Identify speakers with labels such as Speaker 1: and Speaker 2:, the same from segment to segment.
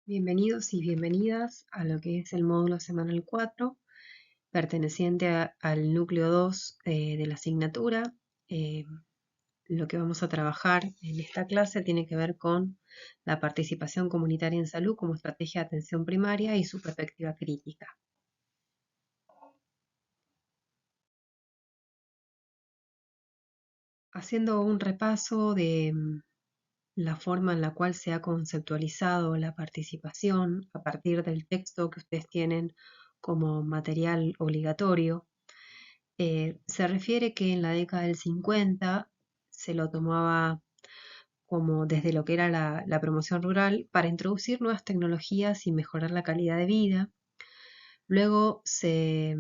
Speaker 1: Bienvenidos y bienvenidas a lo que es el módulo semanal 4, perteneciente al núcleo 2 de la asignatura. Eh, lo que vamos a trabajar en esta clase tiene que ver con la participación comunitaria en salud como estrategia de atención primaria y su perspectiva crítica. Haciendo un repaso de la forma en la cual se ha conceptualizado la participación a partir del texto que ustedes tienen como material obligatorio. Se refiere que en la década del 50 se lo tomaba como desde lo que era la promoción rural para introducir nuevas tecnologías y mejorar la calidad de vida. Luego se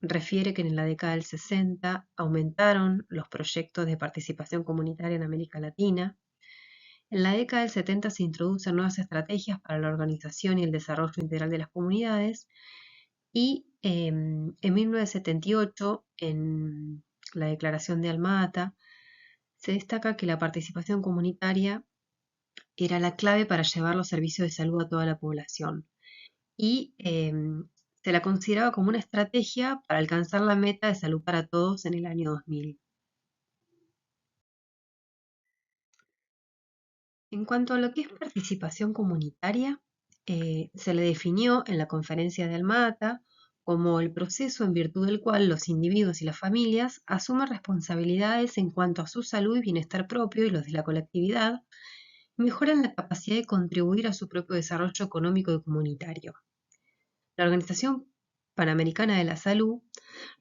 Speaker 1: refiere que en la década del 60 aumentaron los proyectos de participación comunitaria en América Latina. En la década del 70 se introducen nuevas estrategias para la organización y el desarrollo integral de las comunidades y en 1978, en la Declaración de Alma-Ata, se destaca que la participación comunitaria era la clave para llevar los servicios de salud a toda la población y se la consideraba como una estrategia para alcanzar la meta de salud para todos en el año 2000. En cuanto a lo que es participación comunitaria, se le definió en la conferencia de Alma-Ata como el proceso en virtud del cual los individuos y las familias asumen responsabilidades en cuanto a su salud y bienestar propio y los de la colectividad, y mejoran la capacidad de contribuir a su propio desarrollo económico y comunitario. La Organización Panamericana de la Salud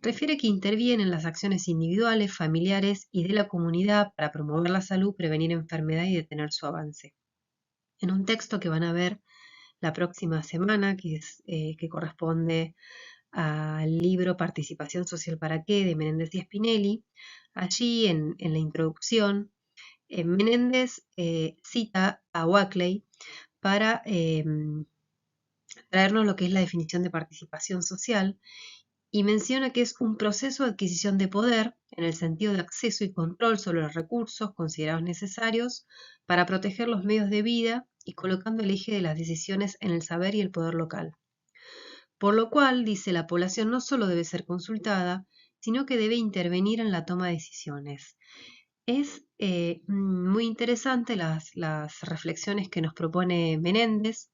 Speaker 1: refiere que interviene en las acciones individuales, familiares y de la comunidad para promover la salud, prevenir enfermedad y detener su avance. En un texto que van a ver la próxima semana, que corresponde al libro Participación Social para qué, de Menéndez y Spinelli, allí en la introducción, Menéndez cita a Huxley para traernos lo que es la definición de participación social y menciona que es un proceso de adquisición de poder en el sentido de acceso y control sobre los recursos considerados necesarios para proteger los medios de vida y colocando el eje de las decisiones en el saber y el poder local. Por lo cual, dice, la población no solo debe ser consultada, sino que debe intervenir en la toma de decisiones. Es muy interesante las reflexiones que nos propone Menéndez,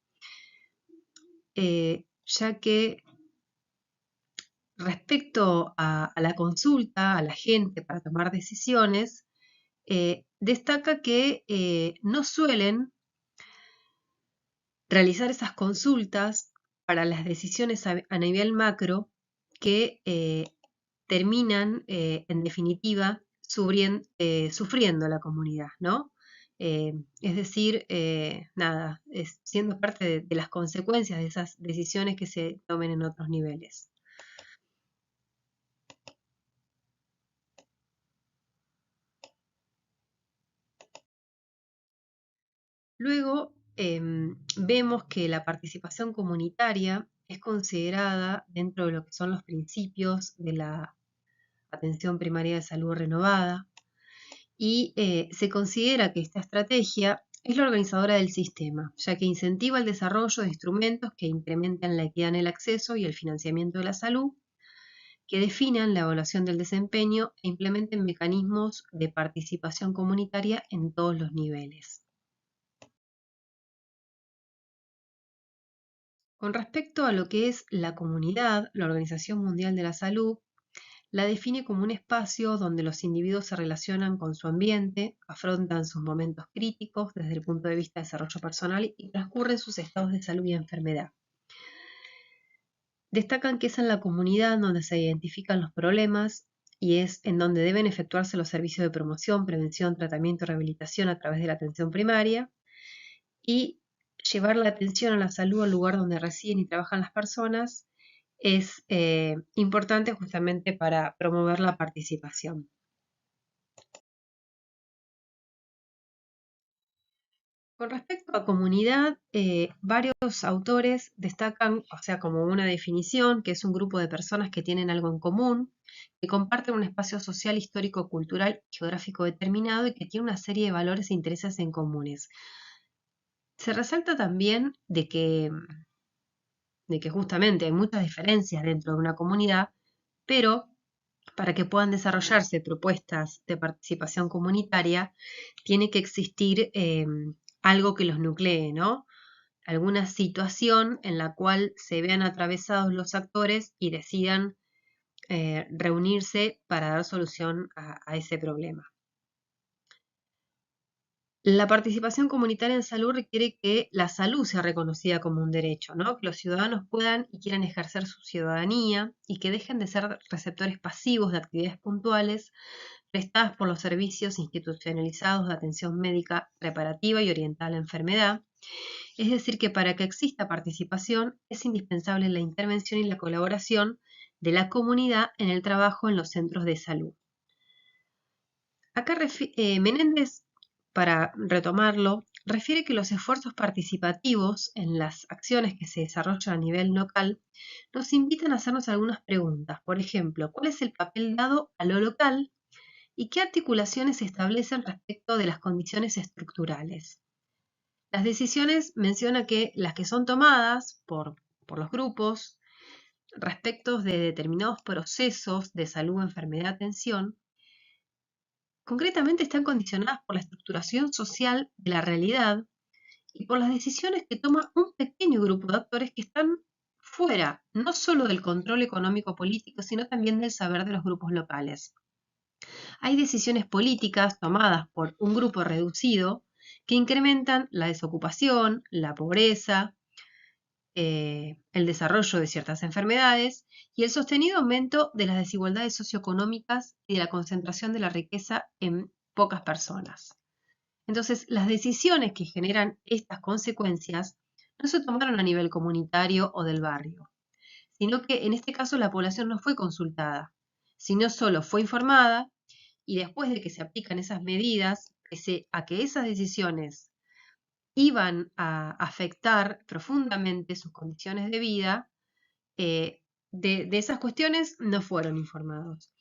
Speaker 1: ya que respecto a la consulta, a la gente para tomar decisiones, destaca que no suelen realizar esas consultas para las decisiones a nivel macro que terminan, en definitiva, sufriendo la comunidad, ¿no? Es decir, nada, siendo parte de las consecuencias de esas decisiones que se tomen en otros niveles. Luego, vemos que la participación comunitaria es considerada dentro de lo que son los principios de la atención primaria de salud renovada y se considera que esta estrategia es la organizadora del sistema, ya que incentiva el desarrollo de instrumentos que incrementan la equidad en el acceso y el financiamiento de la salud, que definan la evaluación del desempeño e implementen mecanismos de participación comunitaria en todos los niveles. Con respecto a lo que es la comunidad, la Organización Mundial de la Salud la define como un espacio donde los individuos se relacionan con su ambiente, afrontan sus momentos críticos desde el punto de vista de desarrollo personal y transcurren sus estados de salud y enfermedad. Destacan que es en la comunidad donde se identifican los problemas y es en donde deben efectuarse los servicios de promoción, prevención, tratamiento y rehabilitación a través de la atención primaria y llevar la atención a la salud al lugar donde residen y trabajan las personas es importante justamente para promover la participación. Con respecto a comunidad, varios autores destacan, o sea, como una definición, que es un grupo de personas que tienen algo en común, que comparten un espacio social, histórico, cultural, geográfico determinado y que tiene una serie de valores e intereses en comunes. Se resalta también de que justamente hay muchas diferencias dentro de una comunidad, pero para que puedan desarrollarse propuestas de participación comunitaria, tiene que existir algo que los nuclee, ¿no? Alguna situación en la cual se vean atravesados los actores y decidan reunirse para dar solución a ese problema. La participación comunitaria en salud requiere que la salud sea reconocida como un derecho, ¿no? Que los ciudadanos puedan y quieran ejercer su ciudadanía y que dejen de ser receptores pasivos de actividades puntuales prestadas por los servicios institucionalizados de atención médica reparativa y oriental a la enfermedad. Es decir, que para que exista participación es indispensable la intervención y la colaboración de la comunidad en el trabajo en los centros de salud. Acá Menéndez, para retomarlo, refiere que los esfuerzos participativos en las acciones que se desarrollan a nivel local nos invitan a hacernos algunas preguntas. Por ejemplo, ¿cuál es el papel dado a lo local y qué articulaciones se establecen respecto de las condiciones estructurales? Las decisiones menciona que las que son tomadas por los grupos respecto de determinados procesos de salud, enfermedad, atención, concretamente están condicionadas por la estructuración social de la realidad y por las decisiones que toma un pequeño grupo de actores que están fuera, no solo del control económico político, sino también del saber de los grupos locales. Hay decisiones políticas tomadas por un grupo reducido que incrementan la desocupación, la pobreza, el desarrollo de ciertas enfermedades y el sostenido aumento de las desigualdades socioeconómicas y de la concentración de la riqueza en pocas personas. Entonces, las decisiones que generan estas consecuencias no se tomaron a nivel comunitario o del barrio, sino que en este caso la población no fue consultada, sino solo fue informada y después de que se aplican esas medidas, pese a que esas decisiones iban a afectar profundamente sus condiciones de vida, de esas cuestiones no fueron informados.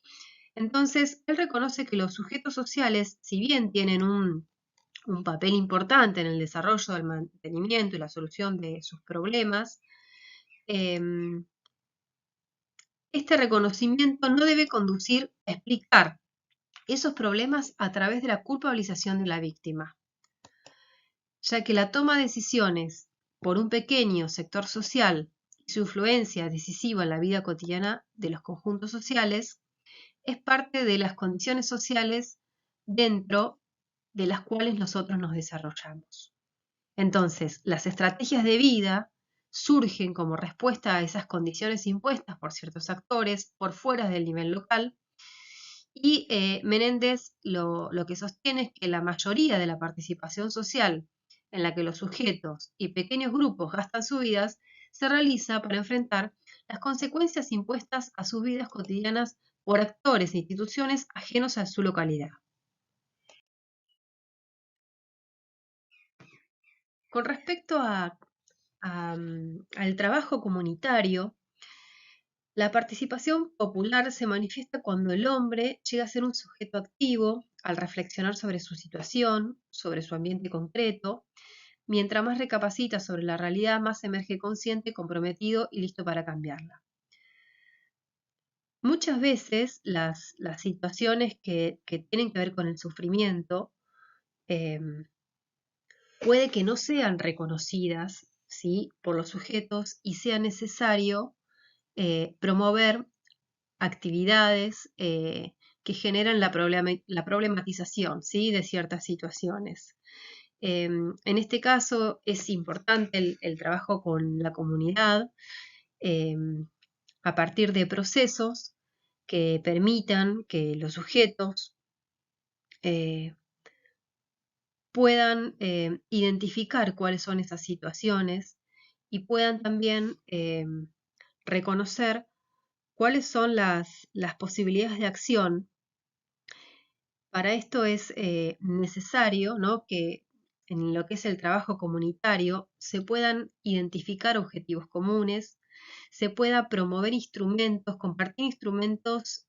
Speaker 1: Entonces, él reconoce que los sujetos sociales, si bien tienen un papel importante en el desarrollo del mantenimiento y la solución de sus problemas, este reconocimiento no debe conducir a explicar esos problemas a través de la culpabilización de la víctima, ya que la toma de decisiones por un pequeño sector social y su influencia decisiva en la vida cotidiana de los conjuntos sociales es parte de las condiciones sociales dentro de las cuales nosotros nos desarrollamos. Entonces, las estrategias de vida surgen como respuesta a esas condiciones impuestas por ciertos actores por fuera del nivel local y Menéndez lo que sostiene es que la mayoría de la participación social en la que los sujetos y pequeños grupos gastan sus vidas se realiza para enfrentar las consecuencias impuestas a sus vidas cotidianas por actores e instituciones ajenos a su localidad. Con respecto al trabajo comunitario, la participación popular se manifiesta cuando el hombre llega a ser un sujeto activo al reflexionar sobre su situación, sobre su ambiente concreto. Mientras más recapacita sobre la realidad, más emerge consciente, comprometido y listo para cambiarla. Muchas veces las situaciones que tienen que ver con el sufrimiento eh, puede que no sean reconocidas, ¿sí?, por los sujetos y sea necesario promover actividades que generan la problematización, ¿sí?, de ciertas situaciones. En este caso es importante el trabajo con la comunidad a partir de procesos que permitan que los sujetos eh, puedan identificar cuáles son esas situaciones y puedan también reconocer cuáles son las posibilidades de acción. Para esto es necesario, ¿no?, que en lo que es el trabajo comunitario se puedan identificar objetivos comunes, se pueda promover instrumentos, compartir instrumentos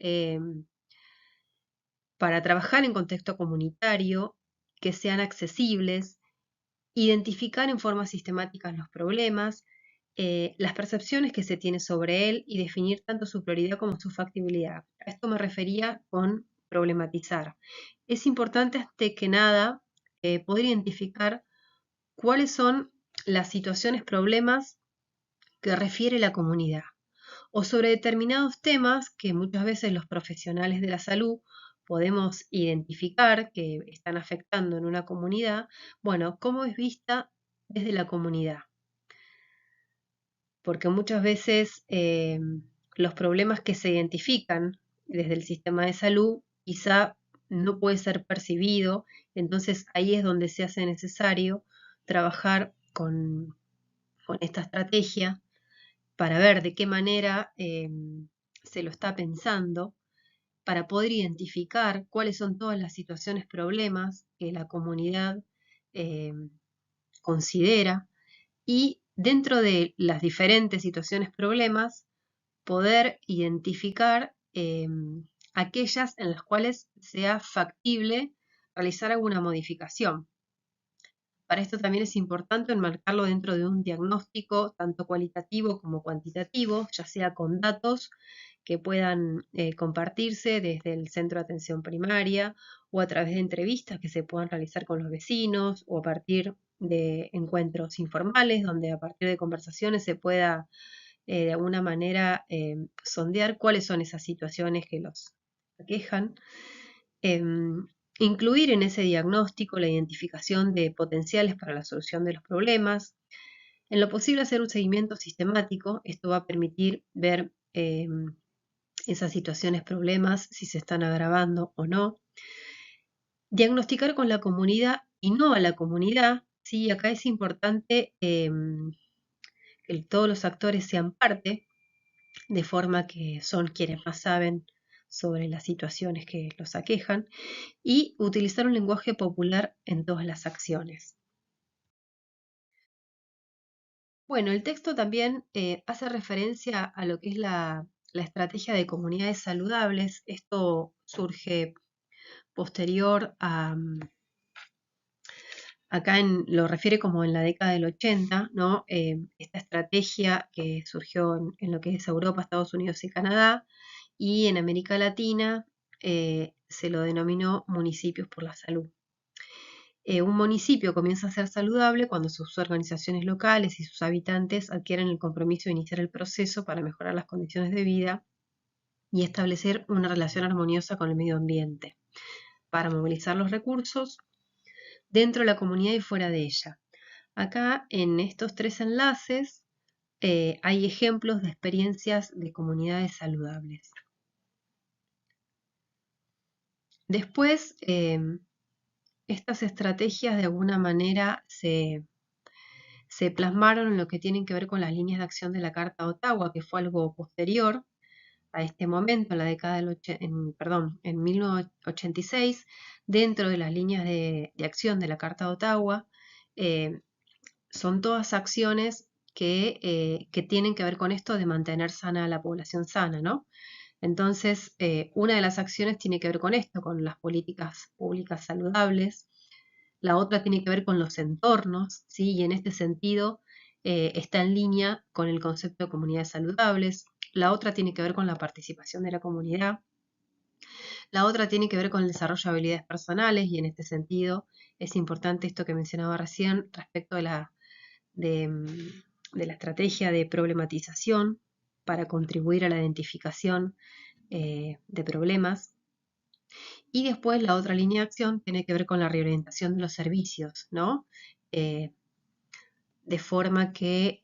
Speaker 1: para trabajar en contexto comunitario, que sean accesibles identificar en forma sistemática los problemas, las percepciones que se tiene sobre él y definir tanto su prioridad como su factibilidad. A esto me refería con problematizar. Es importante, antes que nada, poder identificar cuáles son las situaciones, problemas que refiere la comunidad, o sobre determinados temas que muchas veces los profesionales de la salud podemos identificar que están afectando en una comunidad. Bueno, ¿cómo es vista desde la comunidad? Porque muchas veces los problemas que se identifican desde el sistema de salud quizá no puede ser percibido, entonces ahí es donde se hace necesario trabajar con esta estrategia para ver de qué manera se lo está pensando, para poder identificar cuáles son todas las situaciones, problemas que la comunidad eh, considera, y dentro de las diferentes situaciones, problemas, poder identificar aquellas en las cuales sea factible realizar alguna modificación. Para esto también es importante enmarcarlo dentro de un diagnóstico tanto cualitativo como cuantitativo, ya sea con datos que puedan compartirse desde el centro de atención primaria o a través de entrevistas que se puedan realizar con los vecinos o a partir de encuentros informales donde a partir de conversaciones se pueda de alguna manera sondear cuáles son esas situaciones que los aquejan. Incluir en ese diagnóstico la identificación de potenciales para la solución de los problemas. En lo posible hacer un seguimiento sistemático. Esto va a permitir ver esas situaciones, problemas, si se están agravando o no. Diagnosticar con la comunidad y no a la comunidad. ¿Sí? Acá es importante que todos los actores sean parte, de forma que son quienes más saben sobre las situaciones que los aquejan, y utilizar un lenguaje popular en todas las acciones. Bueno, el texto también hace referencia a lo que es la estrategia de comunidades saludables. Esto surge posterior a, acá lo refiere como en la década del 80, ¿no? Esta estrategia que surgió en lo que es Europa, Estados Unidos y Canadá, y en América Latina se lo denominó municipios por la salud. Un municipio comienza a ser saludable cuando sus organizaciones locales y sus habitantes adquieren el compromiso de iniciar el proceso para mejorar las condiciones de vida y establecer una relación armoniosa con el medio ambiente, para movilizar los recursos dentro de la comunidad y fuera de ella. Acá en estos tres enlaces hay ejemplos de experiencias de comunidades saludables. Después, estas estrategias de alguna manera se plasmaron en lo que tienen que ver con las líneas de acción de la Carta de Ottawa, que fue algo posterior a este momento, en la década del en 1986, dentro de las líneas de acción de la Carta de Ottawa. Son todas acciones que tienen que ver con esto de mantener sana a la población sana, ¿no? Entonces, una de las acciones tiene que ver con esto, con las políticas públicas saludables. La otra tiene que ver con los entornos, ¿sí? Y en este sentido está en línea con el concepto de comunidades saludables. La otra tiene que ver con la participación de la comunidad. La otra tiene que ver con el desarrollo de habilidades personales, y en este sentido es importante esto que mencionaba recién respecto de la estrategia de problematización para contribuir a la identificación de problemas. Y después la otra línea de acción tiene que ver con la reorientación de los servicios, ¿no? De forma que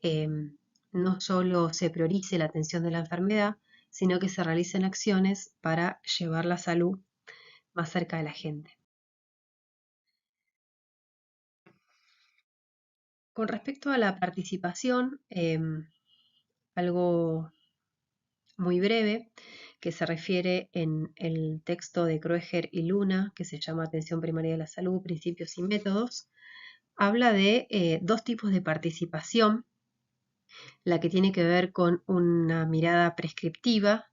Speaker 1: no solo se priorice la atención de la enfermedad, sino que se realicen acciones para llevar la salud más cerca de la gente. Con respecto a la participación, algo muy breve que se refiere en el texto de Kroeger y Luna, que se llama Atención Primaria de la Salud, Principios y Métodos, habla de dos tipos de participación: la que tiene que ver con una mirada prescriptiva,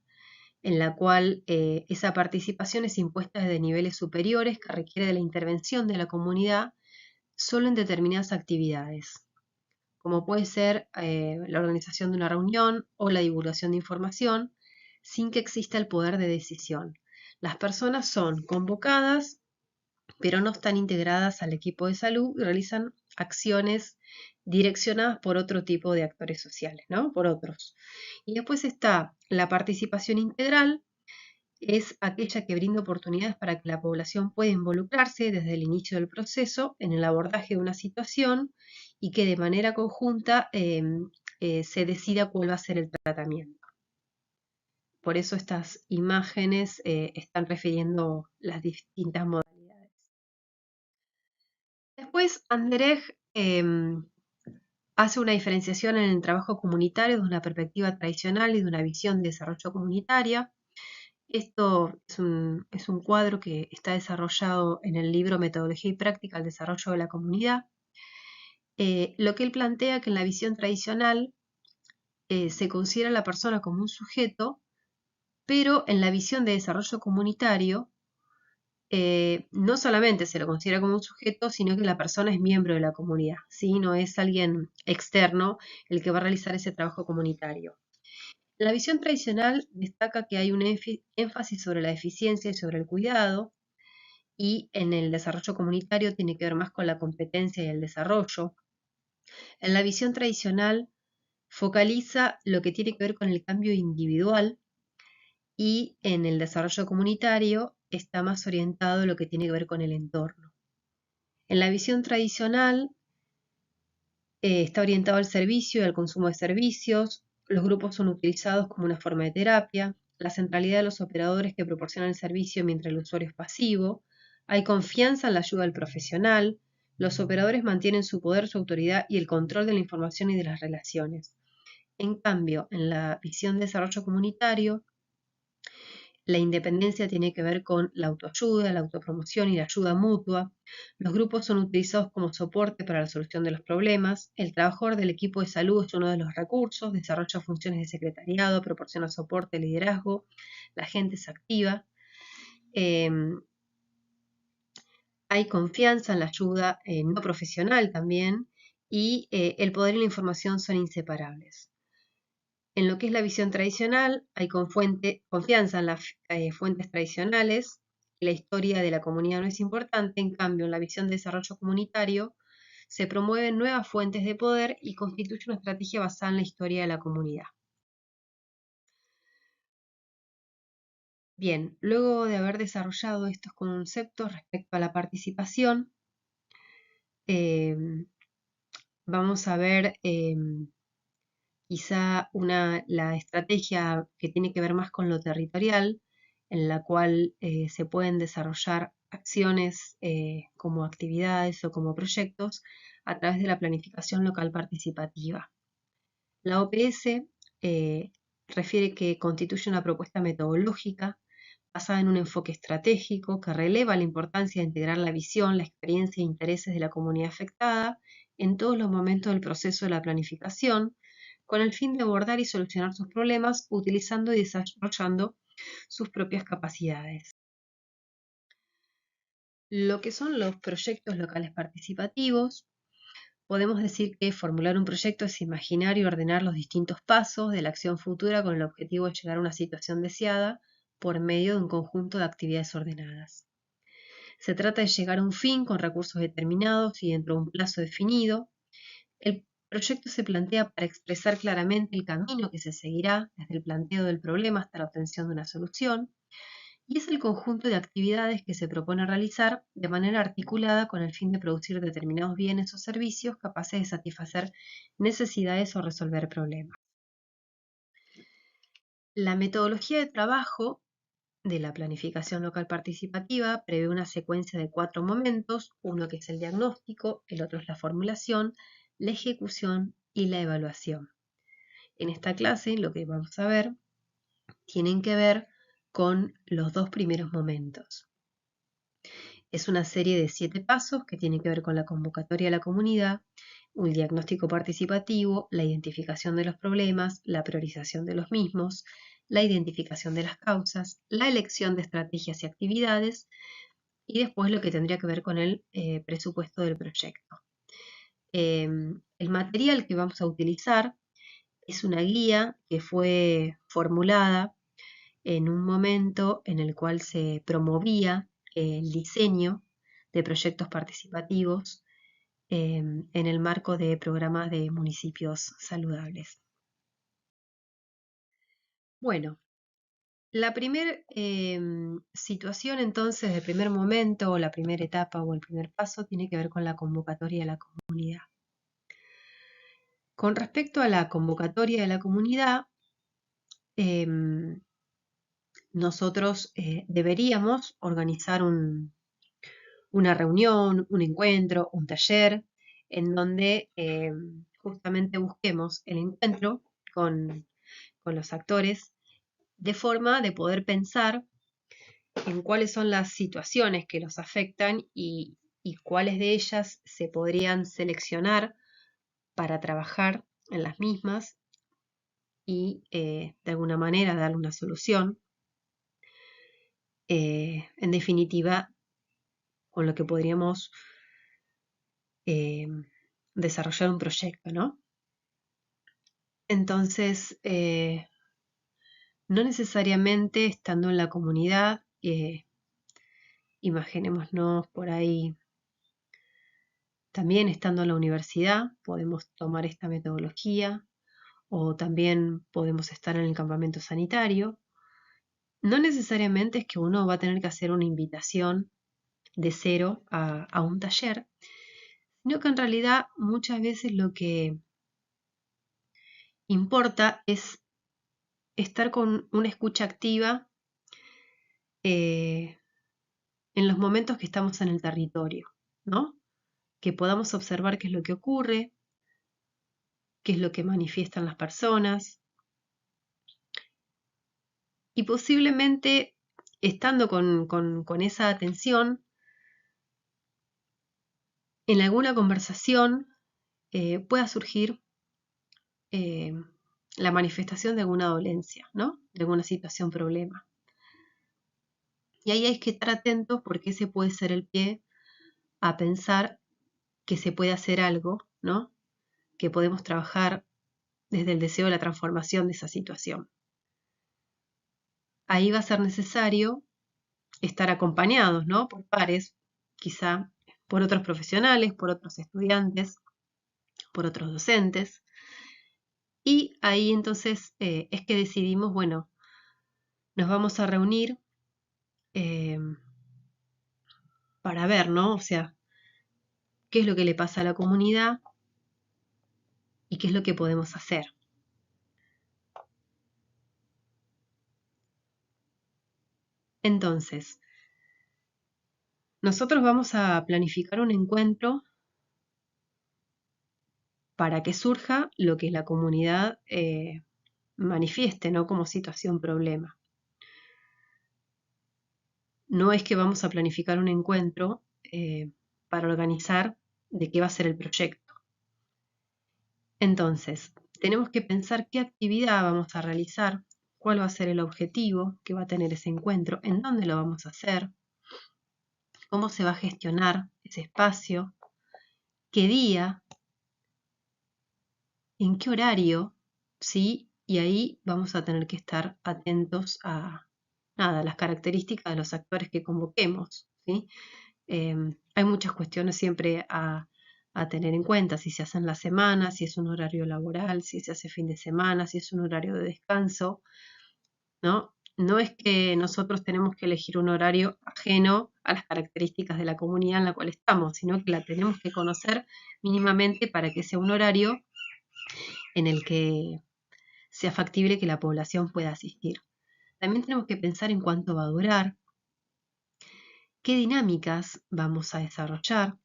Speaker 1: en la cual esa participación es impuesta desde niveles superiores, que requiere de la intervención de la comunidad solo en determinadas actividades, como puede ser la organización de una reunión o la divulgación de información, sin que exista el poder de decisión. Las personas son convocadas, pero no están integradas al equipo de salud y realizan acciones direccionadas por otro tipo de actores sociales, ¿no? Por otros. Y después está la participación integral, es aquella que brinda oportunidades para que la población pueda involucrarse desde el inicio del proceso en el abordaje de una situación y que de manera conjunta se decida cuál va a ser el tratamiento. Por eso estas imágenes están refiriendo las distintas modalidades. Después, Anderegg hace una diferenciación en el trabajo comunitario de una perspectiva tradicional y de una visión de desarrollo comunitaria. Esto es un cuadro que está desarrollado en el libro Metodología y Práctica al Desarrollo de la Comunidad. Lo que él plantea que en la visión tradicional se considera a la persona como un sujeto, pero en la visión de desarrollo comunitario no solamente se lo considera como un sujeto, sino que la persona es miembro de la comunidad, ¿sí? No es alguien externo el que va a realizar ese trabajo comunitario. La visión tradicional destaca que hay un énfasis sobre la eficiencia y sobre el cuidado, y en el desarrollo comunitario tiene que ver más con la competencia y el desarrollo. En la visión tradicional focaliza lo que tiene que ver con el cambio individual, y en el desarrollo comunitario está más orientado a lo que tiene que ver con el entorno. En la visión tradicional está orientado al servicio y al consumo de servicios. Los grupos son utilizados como una forma de terapia. La centralidad de los operadores que proporcionan el servicio mientras el usuario es pasivo. Hay confianza en la ayuda del profesional. Los operadores mantienen su poder, su autoridad y el control de la información y de las relaciones. En cambio, en la visión de desarrollo comunitario, la independencia tiene que ver con la autoayuda, la autopromoción y la ayuda mutua. Los grupos son utilizados como soporte para la solución de los problemas. El trabajador del equipo de salud es uno de los recursos, desarrolla funciones de secretariado, proporciona soporte, liderazgo, la gente se activa. Hay confianza en la ayuda no profesional también, y el poder y la información son inseparables. En lo que es la visión tradicional, hay confianza en las fuentes tradicionales, la historia de la comunidad no es importante. En cambio, en la visión de desarrollo comunitario, se promueven nuevas fuentes de poder y constituye una estrategia basada en la historia de la comunidad. Bien, luego de haber desarrollado estos conceptos respecto a la participación, vamos a ver quizá la estrategia que tiene que ver más con lo territorial, en la cual se pueden desarrollar acciones como actividades o como proyectos a través de la planificación local participativa. La OPS refiere que constituye una propuesta metodológica basada en un enfoque estratégico que releva la importancia de integrar la visión, la experiencia e intereses de la comunidad afectada en todos los momentos del proceso de la planificación, con el fin de abordar y solucionar sus problemas utilizando y desarrollando sus propias capacidades. Lo que son los proyectos locales participativos, podemos decir que formular un proyecto es imaginar y ordenar los distintos pasos de la acción futura con el objetivo de llegar a una situación deseada por medio de un conjunto de actividades ordenadas. Se trata de llegar a un fin con recursos determinados y dentro de un plazo definido. El proyecto se plantea para expresar claramente el camino que se seguirá desde el planteo del problema hasta la obtención de una solución, y es el conjunto de actividades que se propone realizar de manera articulada con el fin de producir determinados bienes o servicios capaces de satisfacer necesidades o resolver problemas. La metodología de trabajo de la planificación local participativa prevé una secuencia de 4 momentos, uno que es el diagnóstico, el otro es la formulación, la ejecución y la evaluación. En esta clase lo que vamos a ver tienen que ver con los 2 primeros momentos. Es una serie de 7 pasos que tienen que ver con la convocatoria a la comunidad, un diagnóstico participativo, la identificación de los problemas, la priorización de los mismos, la identificación de las causas, la elección de estrategias y actividades y después lo que tendría que ver con el presupuesto del proyecto. El material que vamos a utilizar es una guía que fue formulada en un momento en el cual se promovía el diseño de proyectos participativos en el marco de programas de municipios saludables. Bueno, la primera situación entonces, el primer momento, o la primera etapa o el primer paso tiene que ver con la convocatoria de la comunidad. Con respecto a la convocatoria de la comunidad, nosotros deberíamos organizar una reunión, un encuentro, un taller, en donde justamente busquemos el encuentro con los actores de forma de poder pensar en cuáles son las situaciones que los afectan y cuáles de ellas se podrían seleccionar para trabajar en las mismas y de alguna manera darle una solución. En definitiva, con lo que podríamos desarrollar un proyecto, ¿no? Entonces, no necesariamente estando en la comunidad, imaginémonos por ahí, también estando en la universidad, podemos tomar esta metodología, o también podemos estar en el campamento sanitario. No necesariamente es que uno va a tener que hacer una invitación de cero a un taller, sino que en realidad muchas veces lo que importa es estar con una escucha activa en los momentos que estamos en el territorio, ¿no? Que podamos observar qué es lo que ocurre, qué es lo que manifiestan las personas y posiblemente estando con esa atención, en alguna conversación pueda surgir eh, la manifestación de alguna dolencia, ¿no? De alguna situación, problema. Y ahí hay que estar atentos porque ese puede ser el pie a pensar que se puede hacer algo, ¿no? Que podemos trabajar desde el deseo de la transformación de esa situación. Ahí va a ser necesario estar acompañados, ¿no? Por pares, quizá por otros profesionales, por otros estudiantes, por otros docentes. Y ahí entonces es que decidimos, bueno, nos vamos a reunir eh, para ver, ¿no? O sea, qué es lo que le pasa a la comunidad y qué es lo que podemos hacer. Entonces, nosotros vamos a planificar un encuentro para que surja lo que la comunidad manifieste, ¿no? Como situación problema. No es que vamos a planificar un encuentro para organizar de qué va a ser el proyecto. Entonces, tenemos que pensar qué actividad vamos a realizar, cuál va a ser el objetivo que va a tener ese encuentro, en dónde lo vamos a hacer, cómo se va a gestionar ese espacio, qué día, en qué horario, ¿sí? Y ahí vamos a tener que estar atentos a nada, las características de los actores que convoquemos, ¿sí? Hay muchas cuestiones siempre a tener en cuenta, si se hace en la semana, si es un horario laboral, si se hace fin de semana, si es un horario de descanso, ¿no? No es que nosotros tenemos que elegir un horario ajeno a las características de la comunidad en la cual estamos, sino que la tenemos que conocer mínimamente para que sea un horario en el que sea factible que la población pueda asistir. También tenemos que pensar en cuánto va a durar, qué dinámicas vamos a desarrollar.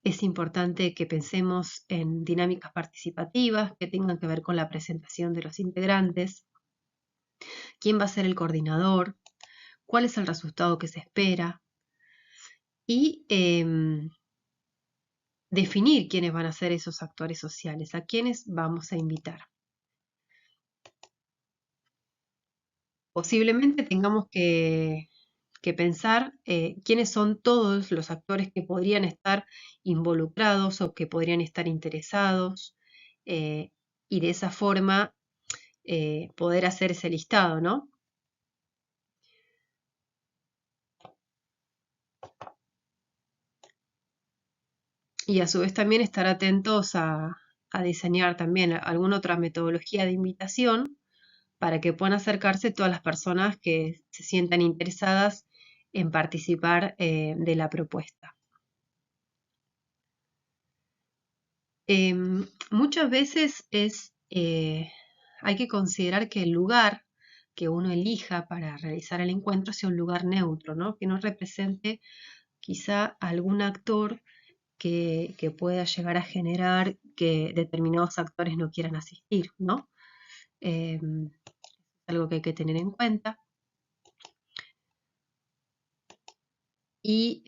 Speaker 1: Es importante que pensemos en dinámicas participativas que tengan que ver con la presentación de los integrantes, quién va a ser el coordinador, cuál es el resultado que se espera y definir quiénes van a ser esos actores sociales, a quiénes vamos a invitar. Posiblemente tengamos que que pensar quiénes son todos los actores que podrían estar involucrados o que podrían estar interesados, y de esa forma poder hacer ese listado, ¿no? Y a su vez también estar atentos a diseñar también alguna otra metodología de invitación para que puedan acercarse todas las personas que se sientan interesadas en participar de la propuesta. Muchas veces hay que considerar que el lugar que uno elija para realizar el encuentro sea un lugar neutro, ¿no? Que no represente quizá algún actor que pueda llegar a generar que determinados actores no quieran asistir, ¿no? Es algo que hay que tener en cuenta. Y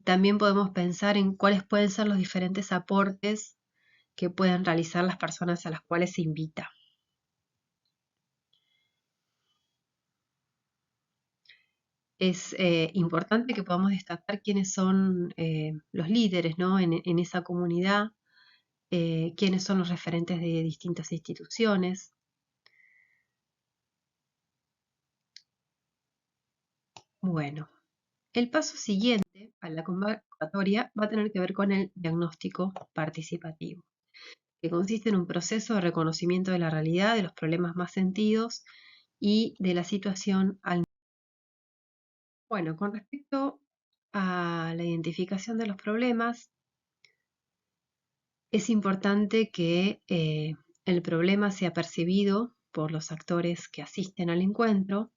Speaker 1: también podemos pensar en cuáles pueden ser los diferentes aportes que pueden realizar las personas a las cuales se invita. Es importante que podamos destacar quiénes son los líderes, ¿no? en esa comunidad, quiénes son los referentes de distintas instituciones. Bueno, el paso siguiente a la convocatoria va a tener que ver con el diagnóstico participativo, que consiste en un proceso de reconocimiento de la realidad, de los problemas más sentidos y de la situación al... Bueno, con respecto a la identificación de los problemas, es importante que el problema sea percibido por los actores que asisten al encuentro,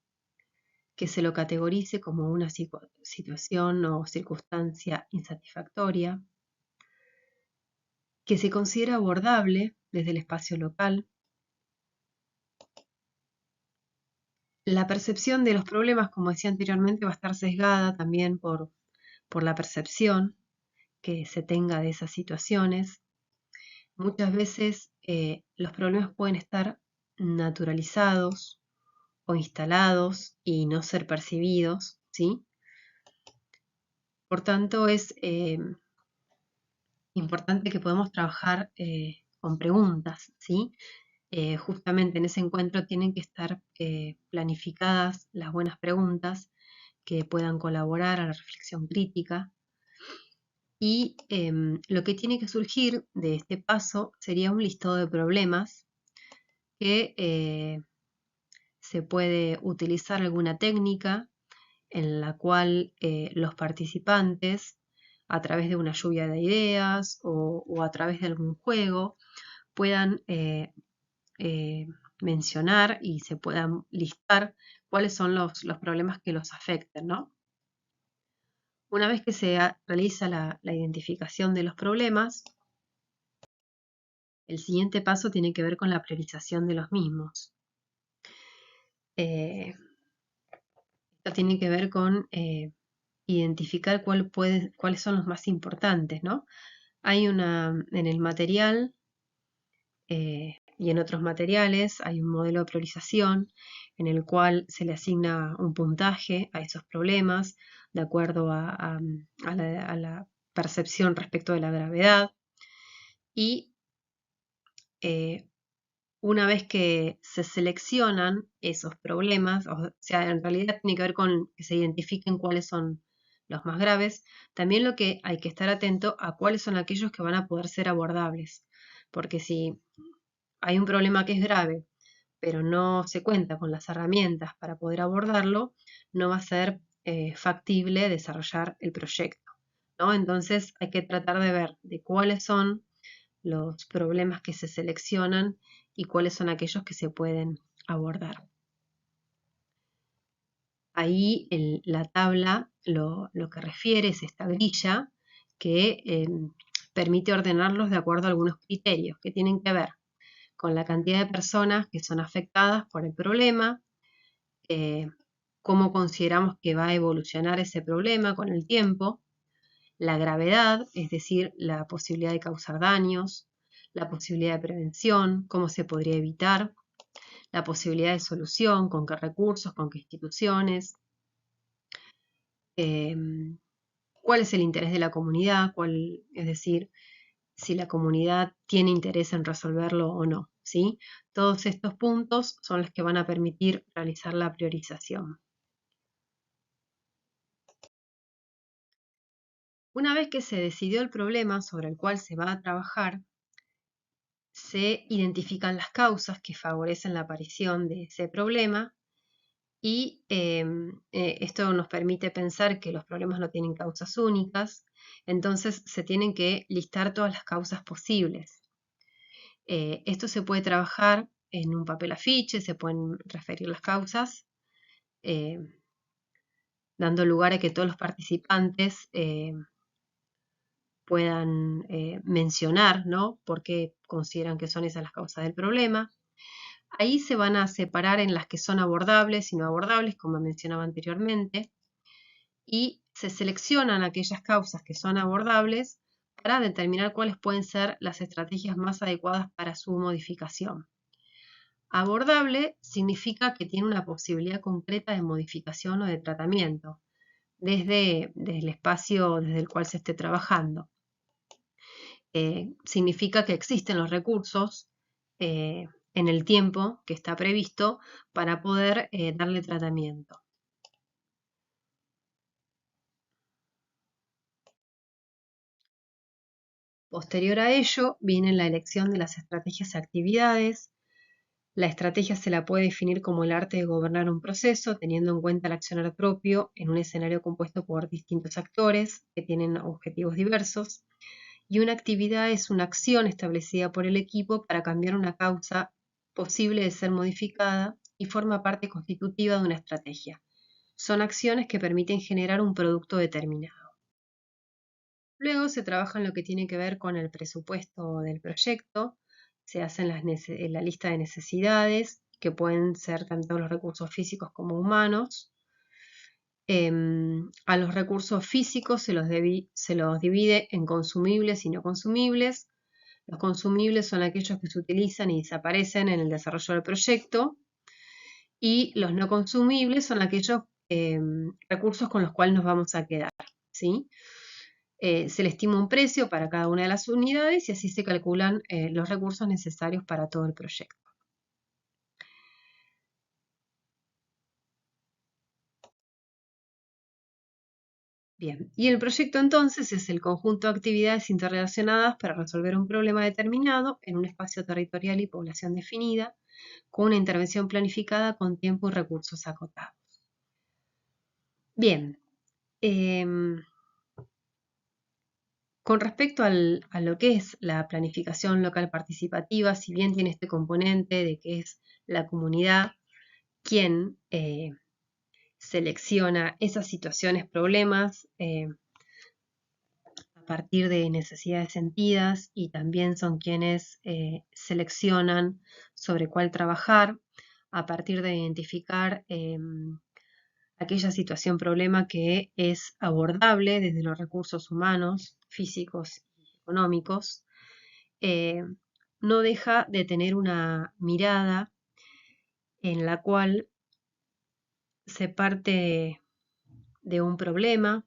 Speaker 1: que se lo categorice como una situación o circunstancia insatisfactoria, que se considera abordable desde el espacio local. La percepción de los problemas, como decía anteriormente, va a estar sesgada también por la percepción que se tenga de esas situaciones. Muchas veces los problemas pueden estar naturalizados o instalados y no ser percibidos, ¿sí? Por tanto, es importante que podamos trabajar con preguntas, ¿sí? Justamente en ese encuentro tienen que estar planificadas las buenas preguntas que puedan colaborar a la reflexión crítica. Y lo que tiene que surgir de este paso sería un listado de problemas que se puede utilizar alguna técnica en la cual los participantes, a través de una lluvia de ideas o a través de algún juego, puedan mencionar y se puedan listar cuáles son los problemas que los afectan, ¿no? Una vez que se realiza la identificación de los problemas, el siguiente paso tiene que ver con la priorización de los mismos. Esto tiene que ver con identificar cuáles son los más importantes, ¿no? Hay en el material y en otros materiales hay un modelo de priorización en el cual se le asigna un puntaje a esos problemas de acuerdo a la percepción respecto de la gravedad. Y una vez que se seleccionan esos problemas, o sea, en realidad tiene que ver con que se identifiquen cuáles son los más graves, también lo que hay que estar atento a cuáles son aquellos que van a poder ser abordables, porque si hay un problema que es grave, pero no se cuenta con las herramientas para poder abordarlo, no va a ser factible desarrollar el proyecto, ¿no? Entonces hay que tratar de ver de cuáles son los problemas que se seleccionan y cuáles son aquellos que se pueden abordar. Ahí la tabla lo que refiere es esta grilla que permite ordenarlos de acuerdo a algunos criterios que tienen que ver con la cantidad de personas que son afectadas por el problema, cómo consideramos que va a evolucionar ese problema con el tiempo, la gravedad, es decir, la posibilidad de causar daños, la posibilidad de prevención, cómo se podría evitar, la posibilidad de solución, con qué recursos, con qué instituciones, cuál es el interés de la comunidad, es decir, si la comunidad tiene interés en resolverlo o no, ¿sí? Todos estos puntos son los que van a permitir realizar la priorización. Una vez que se decidió el problema sobre el cual se va a trabajar, se identifican las causas que favorecen la aparición de ese problema y esto nos permite pensar que los problemas no tienen causas únicas, entonces se tienen que listar todas las causas posibles. Esto se puede trabajar en un papel afiche, se pueden referir las causas, dando lugar a que todos los participantes puedan mencionar, ¿no?, por qué consideran que son esas las causas del problema. Ahí se van a separar en las que son abordables y no abordables, como mencionaba anteriormente, y se seleccionan aquellas causas que son abordables para determinar cuáles pueden ser las estrategias más adecuadas para su modificación. Abordable significa que tiene una posibilidad concreta de modificación o de tratamiento desde el espacio desde el cual se esté trabajando. Significa que existen los recursos en el tiempo que está previsto para poder darle tratamiento. Posterior a ello viene la elección de las estrategias y actividades. La estrategia se la puede definir como el arte de gobernar un proceso, teniendo en cuenta el accionar propio en un escenario compuesto por distintos actores que tienen objetivos diversos. Y una actividad es una acción establecida por el equipo para cambiar una causa posible de ser modificada y forma parte constitutiva de una estrategia. Son acciones que permiten generar un producto determinado. Luego se trabaja en lo que tiene que ver con el presupuesto del proyecto, se hacen la lista de necesidades, que pueden ser tanto los recursos físicos como humanos. A los recursos físicos se los divide en consumibles y no consumibles. Los consumibles son aquellos que se utilizan y desaparecen en el desarrollo del proyecto, y los no consumibles son aquellos recursos con los cuales nos vamos a quedar, ¿sí? Se le estima un precio para cada una de las unidades y así se calculan los recursos necesarios para todo el proyecto. Bien, y el proyecto entonces es el conjunto de actividades interrelacionadas para resolver un problema determinado en un espacio territorial y población definida, con una intervención planificada con tiempo y recursos acotados. Bien, con respecto a lo que es la planificación local participativa, si bien tiene este componente de que es la comunidad quien selecciona esas situaciones, problemas, a partir de necesidades sentidas, y también son quienes seleccionan sobre cuál trabajar a partir de identificar aquella situación problema que es abordable desde los recursos humanos, físicos y económicos. No deja de tener una mirada en la cual se parte de un problema,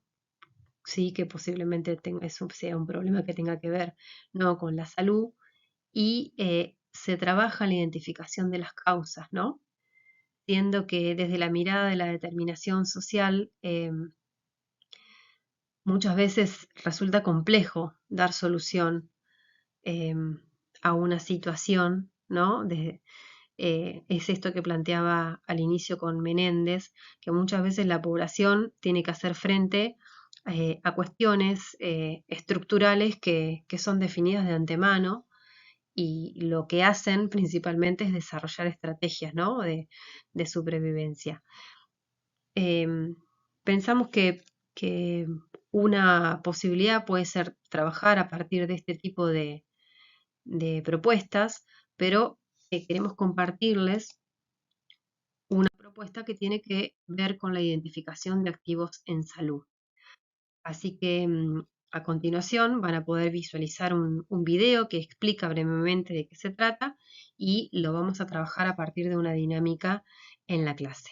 Speaker 1: sí, que posiblemente sea un problema que tenga que ver no con la salud, y se trabaja en la identificación de las causas, ¿no? Siendo que desde la mirada de la determinación social muchas veces resulta complejo dar solución a una situación, ¿no? Es esto que planteaba al inicio con Menéndez, que muchas veces la población tiene que hacer frente a cuestiones estructurales que son definidas de antemano, y lo que hacen principalmente es desarrollar estrategias, ¿no?, de supervivencia. Pensamos que una posibilidad puede ser trabajar a partir de este tipo de propuestas, pero queremos compartirles una propuesta que tiene que ver con la identificación de activos en salud. Así que a continuación van a poder visualizar un video que explica brevemente de qué se trata, y lo vamos a trabajar a partir de una dinámica en la clase.